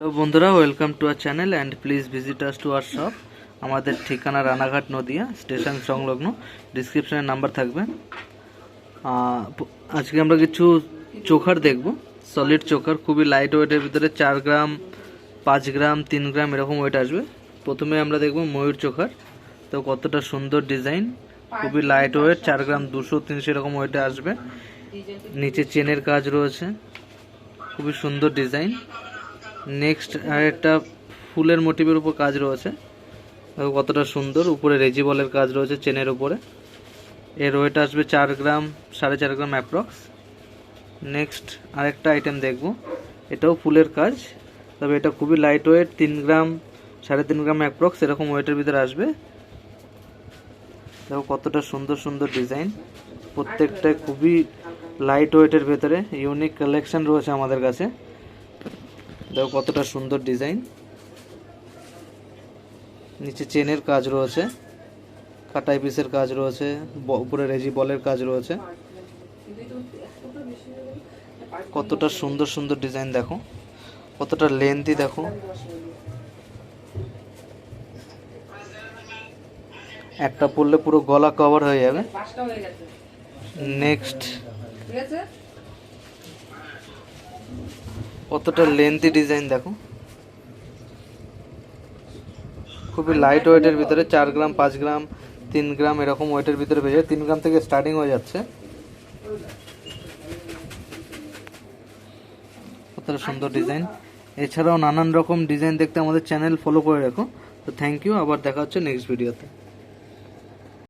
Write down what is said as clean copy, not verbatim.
তো বন্ধুরা, welcome to our channel and please visit us to our shop. আমাদের ঠিকানা রানাঘাট নদিয়া স্টেশন সংলগ্ন, ডিসক্রিপশনে নাম্বার থাকবে। আজকে আমরা কিছু চোকার দেখব, সলিড চোকার, খুবই লাইট ওয়েটের ভিতরে 4 গ্রাম, 5 গ্রাম, 3 গ্রাম এরকম ওয়েট আসবে। প্রথমে আমরা দেখব ময়ূর চোকার। তো কতটা সুন্দর ডিজাইন, খুবই লাইট ওয়েট, 4 গ্রাম 200-300 এরকম ওয়েটে আসবে। নিচে চেনের কাজ রয়েছে, খুবই সুন্দর ডিজাইন। নেক্সট আরেকটা ফুলের মোটিভের উপর কাজ রয়েছে, কতটা সুন্দর। উপরে রেজি বলের কাজ রয়েছে চেনের উপরে। এর ওয়েট আসবে 4 গ্রাম, 4.5 গ্রাম অ্যাপ্রক্স। নেক্সট আরেকটা আইটেম দেখব, এটাও ফুলের কাজ, তবে এটা খুবই লাইট ওয়েট, 3 গ্রাম, 3.5 গ্রাম অ্যাপ্রক্স এরকম ওয়েটের ভিতরে আসবে। দেখো কতটা সুন্দর সুন্দর ডিজাইন, প্রত্যেকটা খুবই লাইট ওয়েটের ভেতরে। ইউনিক কালেকশন রয়েছে আমাদের কাছে। দেখো কতটা সুন্দর ডিজাইন, নিচে চেনের কাজ রয়েছে, কাটাই পিসের কাজ রয়েছে, উপরে রেজি বলের কাজ রয়েছে। কতটা সুন্দর সুন্দর ডিজাইন, দেখো কতটা লেন্থি, দেখো একটা পরলে পুরো গলা কভার হয়ে যাবে। নেক্সট কতটা লেন্থি ডিজাইন, দেখো খুবই লাইট ওয়েটের ভিতরে, 4 গ্রাম, 5 গ্রাম, 3 গ্রাম এরকম ওয়েটের ভিতরে পেয়ে যায়। 3 গ্রাম থেকে স্টার্টিং হয়ে যাচ্ছে। কতটা সুন্দর ডিজাইন। এছাড়াও নানান রকম ডিজাইন দেখতে আমাদের চ্যানেল ফলো করে রাখো। তো থ্যাংক ইউ, আবার দেখা হচ্ছে নেক্সট ভিডিওতে।